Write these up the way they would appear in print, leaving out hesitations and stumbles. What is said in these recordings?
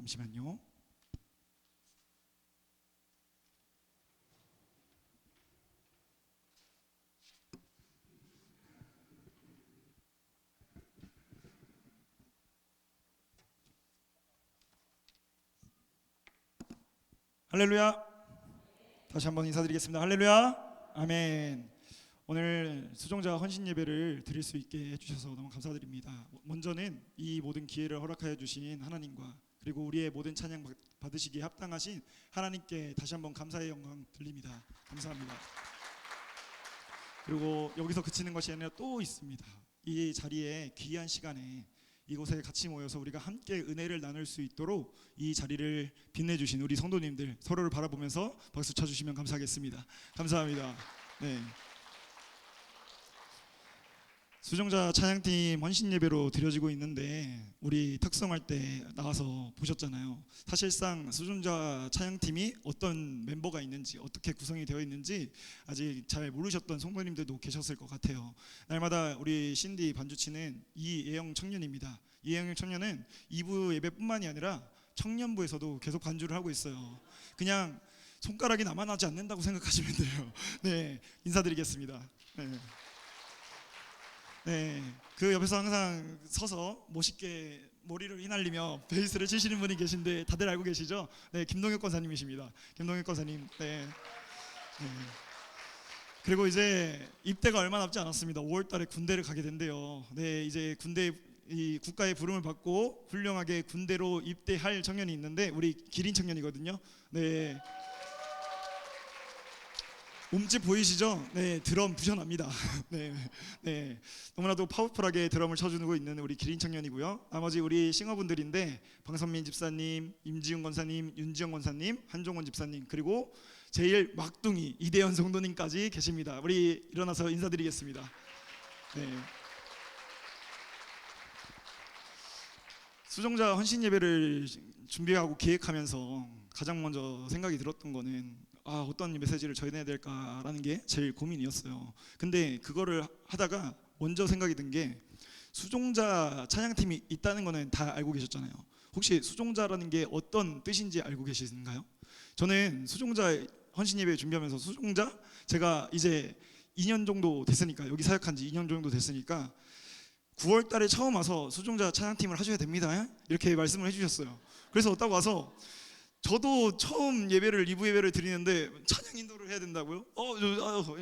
잠시만요. 할렐루야. 다시 한번 인사드리겠습니다. 할렐루야. 아멘. 오늘 수종자 헌신 예배를 드릴 수 있게 해주셔서 너무 감사드립니다. 먼저는 이 모든 기회를 허락하여 주신 하나님과 그리고 우리의 모든 찬양 받으시기에 합당하신 하나님께 다시 한번 감사의 영광 드립니다. 감사합니다. 그리고 여기서 그치는 것이 아니라 또 있습니다. 이 자리에 귀한 시간에 이곳에 같이 모여서 우리가 함께 은혜를 나눌 수 있도록 이 자리를 빛내주신 우리 성도님들 서로를 바라보면서 박수 쳐주시면 감사하겠습니다. 감사합니다. 네. 수종자 찬양팀 헌신 예배로 드려지고 있는데 우리 특성할 때 나와서 보셨잖아요. 사실상 수종자 찬양팀이 어떤 멤버가 있는지 어떻게 구성이 되어 있는지 아직 잘 모르셨던 성도님들도 계셨을 것 같아요. 날마다 우리 신디 반주치는 이예영 청년입니다. 이예영 청년은 2부 예배뿐만이 아니라 청년부에서도 계속 반주를 하고 있어요. 그냥 손가락이 남아나지 않는다고 생각하시면 돼요. 네, 인사드리겠습니다. 네, 그 옆에서 항상 서서 멋있게 머리를 휘날리며 베이스를 치시는 분이 계신데 다들 알고 계시죠? 네, 김동혁 권사님이십니다. 김동혁 권사님. 네. 그리고 이제 입대가 얼마 남지 않았습니다. 5월달에 군대를 가게 된대요. 네, 이제 군대 이 국가의 부름을 받고 훌륭하게 군대로 입대할 청년이 있는데 우리 기린 청년이거든요. 네. 몸집 보이시죠? 네, 드럼 부셔납니다. 네, 너무나도 파워풀하게 드럼을 쳐주고 있는 우리 기린 청년이고요. 나머지 우리 싱어분들인데 방선민 집사님, 임지훈 권사님, 윤지영 권사님, 한종원 집사님 그리고 제일 막둥이 이대현 성도님까지 계십니다. 우리 일어나서 인사드리겠습니다. 네. 수종자 헌신 예배를 준비하고 기획하면서 가장 먼저 생각이 들었던 거는 어떤 메시지를 전해야 될까라는 게 제일 고민이었어요. 근데 그거를 하다가 먼저 생각이 든 게 수종자 찬양팀이 있다는 거는 다 알고 계셨잖아요. 혹시 수종자라는 게 어떤 뜻인지 알고 계신가요? 저는 수종자 헌신 예배 준비하면서 수종자 제가 이제 2년 정도 됐으니까 여기 사역한 지 2년 정도 됐으니까 9월 달에 처음 와서 수종자 찬양팀을 하셔야 됩니다. 이렇게 말씀을 해주셨어요. 그래서 딱 와서 저도 처음 예배를 2부 예배를 드리는데 찬양 인도를 해야 된다고요?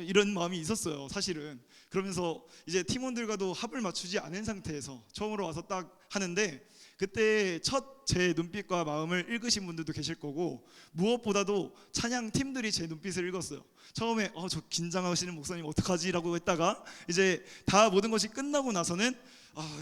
이런 마음이 있었어요. 사실은. 그러면서 이제 팀원들과도 합을 맞추지 않은 상태에서 처음으로 와서 딱 하는데 그때 첫 제 눈빛과 마음을 읽으신 분들도 계실 거고 무엇보다도 찬양 팀들이 제 눈빛을 읽었어요. 처음에 저 긴장하시는 목사님 어떡하지? 라고 했다가 이제 다 모든 것이 끝나고 나서는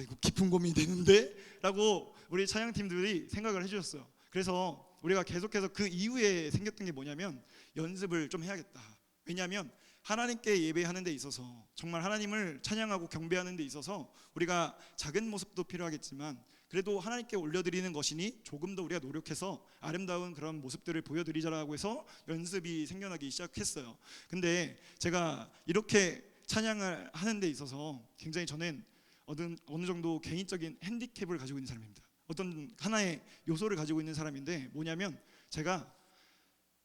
이거 깊은 고민이 되는데? 라고 우리 찬양 팀들이 생각을 해주셨어요. 그래서 우리가 계속해서 그 이후에 생겼던 게 뭐냐면 연습을 좀 해야겠다. 왜냐하면 하나님께 예배하는 데 있어서 정말 하나님을 찬양하고 경배하는 데 있어서 우리가 작은 모습도 필요하겠지만 그래도 하나님께 올려드리는 것이니 조금 더 우리가 노력해서 아름다운 그런 모습들을 보여드리자라고 해서 연습이 생겨나기 시작했어요. 근데 제가 이렇게 찬양을 하는 데 있어서 굉장히 저는 어느 정도 개인적인 핸디캡을 가지고 있는 사람입니다. 어떤 하나의 요소를 가지고 있는 사람인데 뭐냐면 제가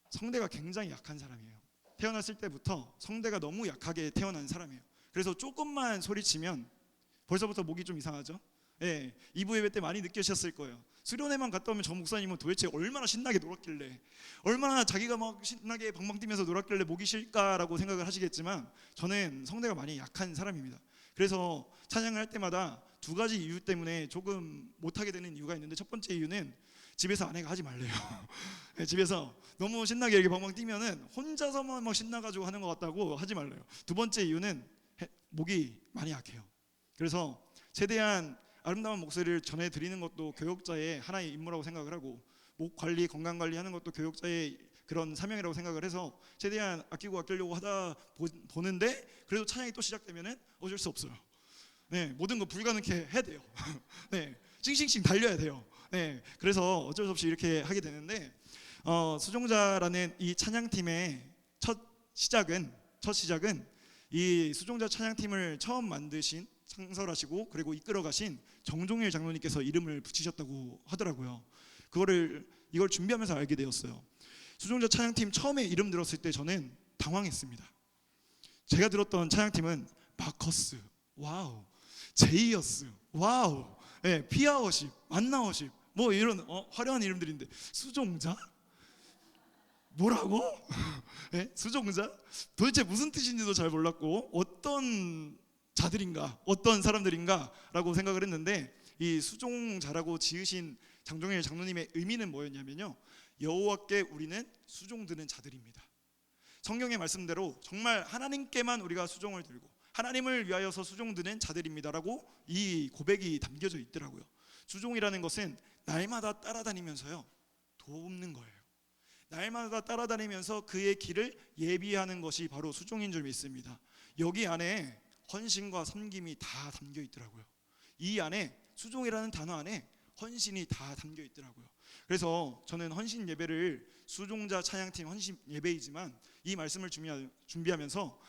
성대가 굉장히 약한 사람이에요. 태어났을 때부터 성대가 너무 약하게 태어난 사람이에요. 그래서 조금만 소리치면 벌써부터 목이 좀 이상하죠? 네, 2부 예배 때 많이 느끼셨을 거예요. 수련회만 갔다 오면 저 목사님은 도대체 얼마나 신나게 놀았길래 얼마나 자기가 막 신나게 방방 뛰면서 놀았길래 목이 쉴까라고 생각을 하시겠지만 저는 성대가 많이 약한 사람입니다. 그래서 찬양을 할 때마다 두 가지 이유 때문에 조금 못하게 되는 이유가 있는데 첫 번째 이유는 집에서 아내가 하지 말래요. 네, 집에서 너무 신나게 이렇게 방방 뛰면은 혼자서만 막 신나가지고 하는 것 같다고 하지 말래요. 두 번째 이유는 목이 많이 약해요. 그래서 최대한 아름다운 목소리를 전해드리는 것도 교육자의 하나의 임무라고 생각을 하고 목 관리, 건강 관리하는 것도 교육자의 그런 사명이라고 생각을 해서 최대한 아끼려고 하다 보는데 그래도 찬양이 또 시작되면은 어쩔 수 없어요. 네, 모든 거 불가능해 해야 돼요. 네, 싱싱싱 달려야 돼요. 네, 그래서 어쩔 수 없이 이렇게 하게 되는데 수종자라는 이 찬양팀의 첫 시작은 이 수종자 찬양팀을 처음 만드신 창설하시고 그리고 이끌어가신 정종일 장로님께서 이름을 붙이셨다고 하더라고요. 이걸 준비하면서 알게 되었어요. 수종자 찬양팀 처음에 이름 들었을 때 저는 당황했습니다. 제가 들었던 찬양팀은 마커스, 와우, 제이어스, 와우, 네, 피아워십, 만나워십, 뭐 이런 화려한 이름들인데 수종자? 뭐라고? 네? 수종자? 도대체 무슨 뜻인지도 잘 몰랐고 어떤 자들인가, 어떤 사람들인가라고 생각을 했는데, 이 수종자라고 지으신 장종일 장로님의 의미는 뭐였냐면요, 여호와께 우리는 수종드는 자들입니다. 성경의 말씀대로 정말 하나님께만 우리가 수종을 들고 하나님을 위하여서 수종드는 자들입니다라고 이 고백이 담겨져 있더라고요. 수종이라는 것은 날마다 따라다니면서요 돕는 거예요. 날마다 따라다니면서 그의 길을 예비하는 것이 바로 수종인 줄 믿습니다. 여기 안에 헌신과 섬김이 다 담겨 있더라고요. 이 안에, 수종이라는 단어 안에 헌신이 다 담겨 있더라고요. 그래서 저는 헌신 예배를, 수종자 찬양팀 헌신 예배이지만 이 말씀을 준비하면서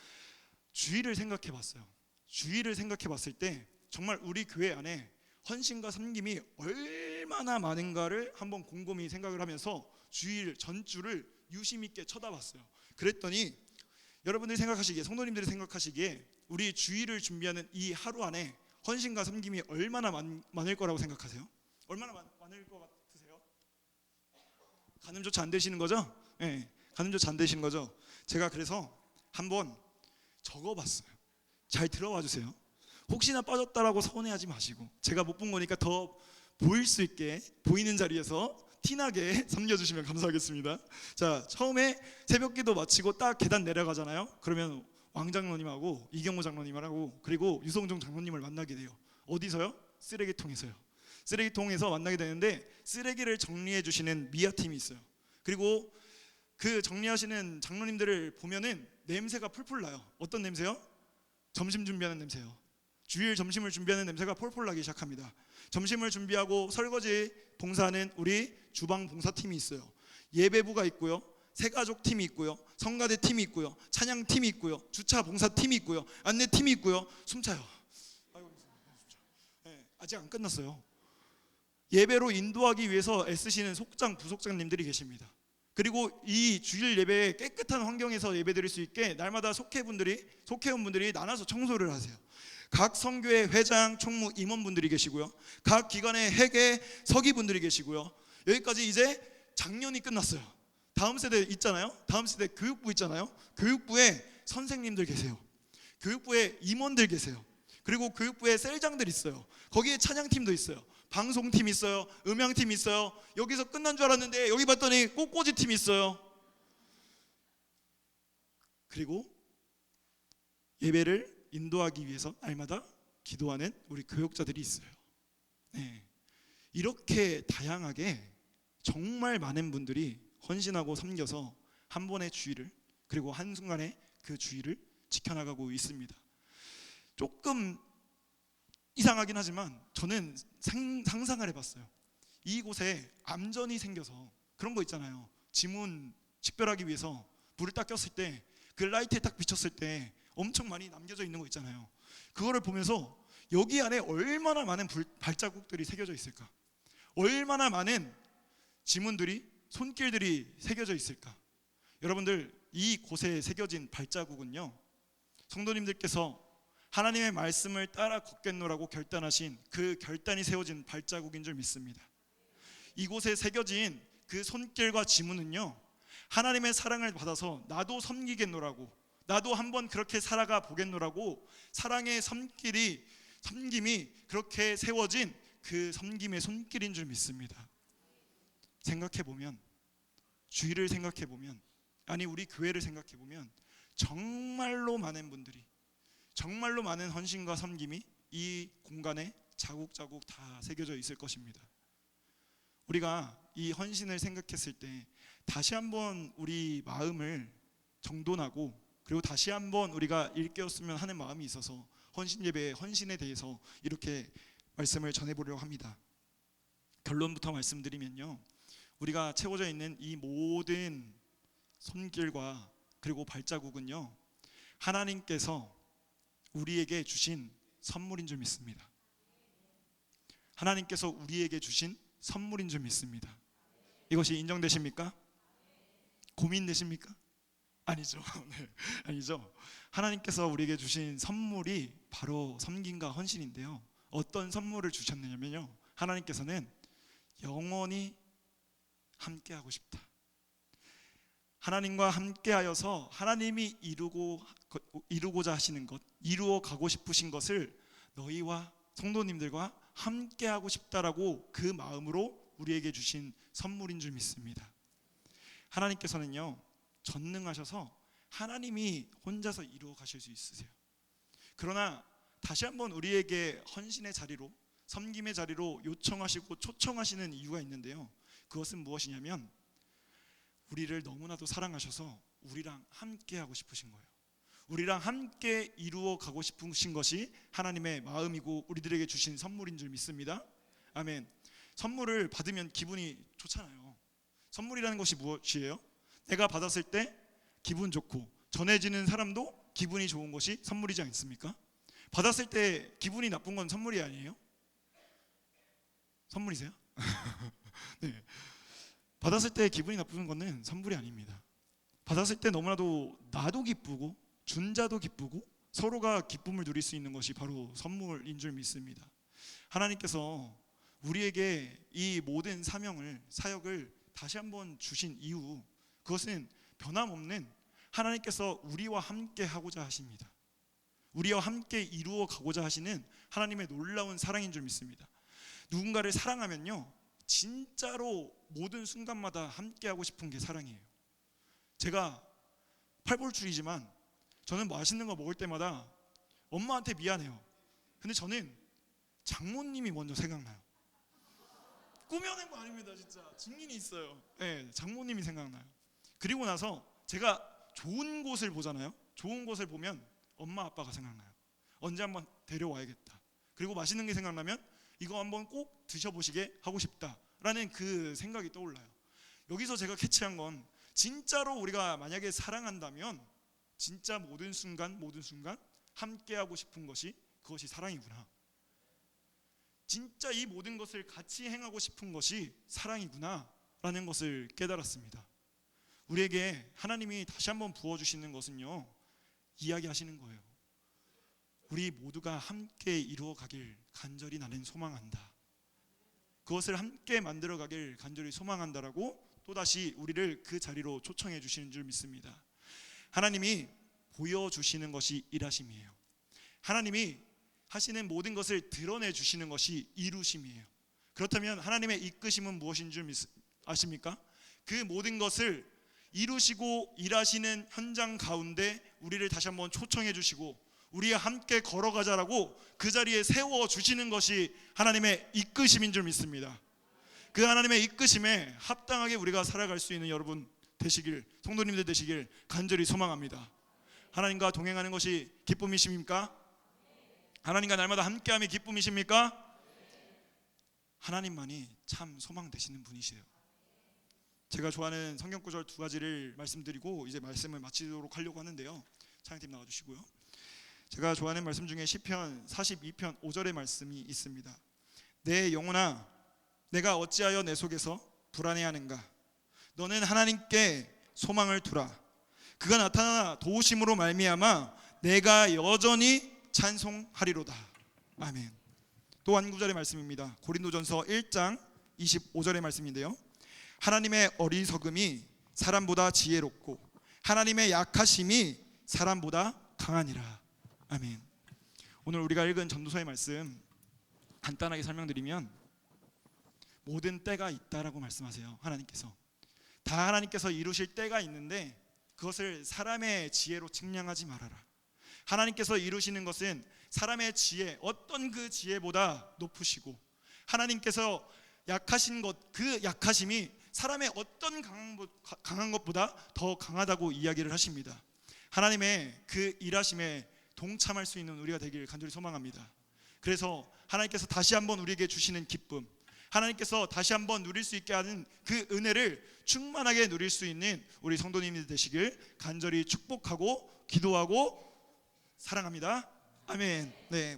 주의를 생각해 봤어요. 주의를 생각해 봤을 때 정말 우리 교회 안에 헌신과 섬김이 얼마나 많은가를 한번 곰곰이 생각을 하면서 전주를 유심 있게 쳐다봤어요. 그랬더니 여러분들이 생각하시기에, 성도님들이 생각하시기에 우리 주일을 준비하는 이 하루 안에 헌신과 섬김이 얼마나 많을 거라고 생각하세요? 얼마나 많을 것 같으세요? 가늠조차 안 되시는 거죠? 네, 가늠조차 안 되시는 거죠? 제가 그래서 한번 적어봤어요. 잘 들어와 주세요. 혹시나 빠졌다라고 서운해하지 마시고, 제가 못 본 거니까 더 보일 수 있게 보이는 자리에서 티나게 섬겨주시면 감사하겠습니다. 자, 처음에 새벽기도 마치고 딱 계단 내려가잖아요. 그러면 왕 장로님하고 이경호 장로님하고 그리고 유성종 장로님을 만나게 돼요. 어디서요? 쓰레기통에서요. 쓰레기통에서 만나게 되는데, 쓰레기를 정리해 주시는 미아팀이 있어요. 그리고 그 정리하시는 장로님들을 보면은 냄새가 풀풀 나요. 어떤 냄새요? 점심 준비하는 냄새요. 주일 점심을 준비하는 냄새가 폴폴 나기 시작합니다. 점심을 준비하고 설거지 봉사하는 우리 주방 봉사팀이 있어요. 예배부가 있고요, 새가족 팀이 있고요, 성가대 팀이 있고요, 찬양 팀이 있고요, 주차 봉사 팀이 있고요, 안내 팀이 있고요. 숨차요. 네, 아직 안 끝났어요. 예배로 인도하기 위해서 애쓰시는 속장, 부속장님들이 계십니다. 그리고 이 주일 예배에 깨끗한 환경에서 예배드릴 수 있게 날마다 속회원분들이 나눠서 청소를 하세요. 각 선교회 회장, 총무, 임원분들이 계시고요, 각 기관의 회계, 서기분들이 계시고요. 여기까지 이제 작년이 끝났어요. 다음 세대 있잖아요. 다음 세대 교육부 있잖아요. 교육부에 선생님들 계세요. 교육부에 임원들 계세요. 그리고 교육부에 셀장들 있어요. 거기에 찬양팀도 있어요. 방송팀 있어요. 음향팀 있어요. 여기서 끝난 줄 알았는데 여기 봤더니 꽃꽂이팀 있어요. 그리고 예배를 인도하기 위해서 날마다 기도하는 우리 교역자들이 있어요. 네. 이렇게 다양하게 정말 많은 분들이 헌신하고 섬겨서 한 번의 주의를, 그리고 한순간에 그 주의를 지켜나가고 있습니다. 조금 이상하긴 하지만 저는 상상을 해봤어요. 이곳에 암전이 생겨서, 그런 거 있잖아요. 지문 식별하기 위해서 불을 딱 꼈을 때 그 라이트에 딱 비쳤을 때 엄청 많이 남겨져 있는 거 있잖아요. 그거를 보면서 여기 안에 얼마나 많은 발자국들이 새겨져 있을까, 얼마나 많은 지문들이, 손길들이 새겨져 있을까. 여러분들, 이 곳에 새겨진 발자국은요, 성도님들께서 하나님의 말씀을 따라 걷겠노라고 결단하신 그 결단이 세워진 발자국인 줄 믿습니다. 이곳에 새겨진 그 손길과 지문은요, 하나님의 사랑을 받아서 나도 섬기겠노라고, 나도 한번 그렇게 살아가 보겠노라고 사랑의 섬김이 그렇게 세워진 그 섬김의 손길인 줄 믿습니다. 생각해보면, 주의를 생각해보면, 아니 우리 교회를 생각해보면 정말로 많은 분들이, 정말로 많은 헌신과 섬김이 이 공간에 자국자국 다 새겨져 있을 것입니다. 우리가 이 헌신을 생각했을 때 다시 한번 우리 마음을 정돈하고, 그리고 다시 한번 우리가 일깨웠으면 하는 마음이 있어서 헌신 예배의 헌신에 대해서 이렇게 말씀을 전해보려고 합니다. 결론부터 말씀드리면요, 우리가 채워져 있는 이 모든 손길과 그리고 발자국은요, 하나님께서 우리에게 주신 선물인 줄 믿습니다. 하나님께서 우리에게 주신 선물인 줄 믿습니다. 이것이 인정되십니까? 고민되십니까? 아니죠. 네, 아니죠. 하나님께서 우리에게 주신 선물이 바로 섬김과 헌신인데요. 어떤 선물을 주셨느냐면요, 하나님께서는 영원히 함께하고 싶다. 하나님과 함께하여서 하나님이 이루고자 하시는 것, 이루어 가고 싶으신 것을 너희와 성도님들과 함께하고 싶다라고 그 마음으로 우리에게 주신 선물인 줄 믿습니다. 하나님께서는요, 전능하셔서 하나님이 혼자서 이루어 가실 수 있으세요. 그러나 다시 한번 우리에게 헌신의 자리로, 섬김의 자리로 요청하시고 초청하시는 이유가 있는데요, 그것은 무엇이냐면 우리를 너무나도 사랑하셔서 우리랑 함께 하고 싶으신 거예요. 우리랑 함께 이루어 가고 싶으신 것이 하나님의 마음이고 우리들에게 주신 선물인 줄 믿습니다. 아멘. 선물을 받으면 기분이 좋잖아요. 선물이라는 것이 무엇이에요? 내가 받았을 때 기분 좋고 전해지는 사람도 기분이 좋은 것이 선물이지 않습니까? 받았을 때 기분이 나쁜 건 선물이 아니에요? 선물이세요? 네. 받았을 때 기분이 나쁜 거는 선물이 아닙니다. 받았을 때 너무나도 나도 기쁘고 준 자도 기쁘고 서로가 기쁨을 누릴 수 있는 것이 바로 선물인 줄 믿습니다. 하나님께서 우리에게 이 모든 사역을 다시 한번 주신 이유, 그것은 변함없는 하나님께서 우리와 함께 하고자 하십니다. 우리와 함께 이루어 가고자 하시는 하나님의 놀라운 사랑인 줄 믿습니다. 누군가를 사랑하면요, 진짜로 모든 순간마다 함께 하고 싶은 게 사랑이에요. 제가 팔볼줄이지만 저는 맛있는 거 먹을 때마다 엄마한테 미안해요. 근데 저는 장모님이 먼저 생각나요. 꾸며낸 거 아닙니다. 진짜 증인이 있어요. 네, 장모님이 생각나요. 그리고 나서 제가 좋은 곳을 보잖아요. 좋은 곳을 보면 엄마 아빠가 생각나요. 언제 한번 데려와야겠다. 그리고 맛있는 게 생각나면 이거 한번 꼭 드셔보시게 하고 싶다라는 그 생각이 떠올라요. 여기서 제가 캐치한 건, 진짜로 우리가 만약에 사랑한다면 진짜 모든 순간 함께하고 싶은 것이, 그것이 사랑이구나. 진짜 이 모든 것을 같이 행하고 싶은 것이 사랑이구나 라는 것을 깨달았습니다. 우리에게 하나님이 다시 한번 부어주시는 것은요, 이야기하시는 거예요. 우리 모두가 함께 이루어 가길 간절히 나는 소망한다. 그것을 함께 만들어 가길 간절히 소망한다라고 또다시 우리를 그 자리로 초청해 주시는 줄 믿습니다. 하나님이 보여주시는 것이 일하심이에요. 하나님이 하시는 모든 것을 드러내 주시는 것이 이루심이에요. 그렇다면 하나님의 이끄심은 무엇인 줄 아십니까? 그 모든 것을 이루시고 일하시는 현장 가운데 우리를 다시 한번 초청해 주시고 우리와 함께 걸어가자라고 그 자리에 세워주시는 것이 하나님의 이끄심인 줄 믿습니다. 그 하나님의 이끄심에 합당하게 우리가 살아갈 수 있는 여러분 되시길, 성도님들 되시길 간절히 소망합니다. 하나님과 동행하는 것이 기쁨이십니까? 하나님과 날마다 함께함이 기쁨이십니까? 하나님만이 참 소망 되시는 분이세요. 제가 좋아하는 성경구절 두 가지를 말씀드리고 이제 말씀을 마치도록 하려고 하는데요, 찬양팀 나와주시고요. 제가 좋아하는 말씀 중에 시편 42편 5절의 말씀이 있습니다. 내 영혼아, 내가 어찌하여 내 속에서 불안해하는가? 너는 하나님께 소망을 두라. 그가 나타나 도우심으로 말미암아 내가 여전히 찬송하리로다. 아멘. 또 한 구절의 말씀입니다. 고린도전서 1장 25절의 말씀인데요, 하나님의 어리석음이 사람보다 지혜롭고 하나님의 약하심이 사람보다 강하니라. 아멘. 오늘 우리가 읽은 전도서의 말씀 간단하게 설명드리면, 모든 때가 있다라고 말씀하세요. 하나님께서 다 하나님께서 이루실 때가 있는데 그것을 사람의 지혜로 측량하지 말아라. 하나님께서 이루시는 것은 사람의 지혜, 어떤 그 지혜보다 높으시고, 하나님께서 약하신 것, 그 약하심이 사람의 어떤 강한 것보다 더 강하다고 이야기를 하십니다. 하나님의 그 일하심에 동참할 수 있는 우리가 되길 간절히 소망합니다. 그래서 하나님께서 다시 한번 우리에게 주시는 기쁨, 하나님께서 다시 한번 누릴 수 있게 하는 그 은혜를 충만하게 누릴 수 있는 우리 성도님들 되시길 간절히 축복하고 기도하고 사랑합니다. 아멘. 네.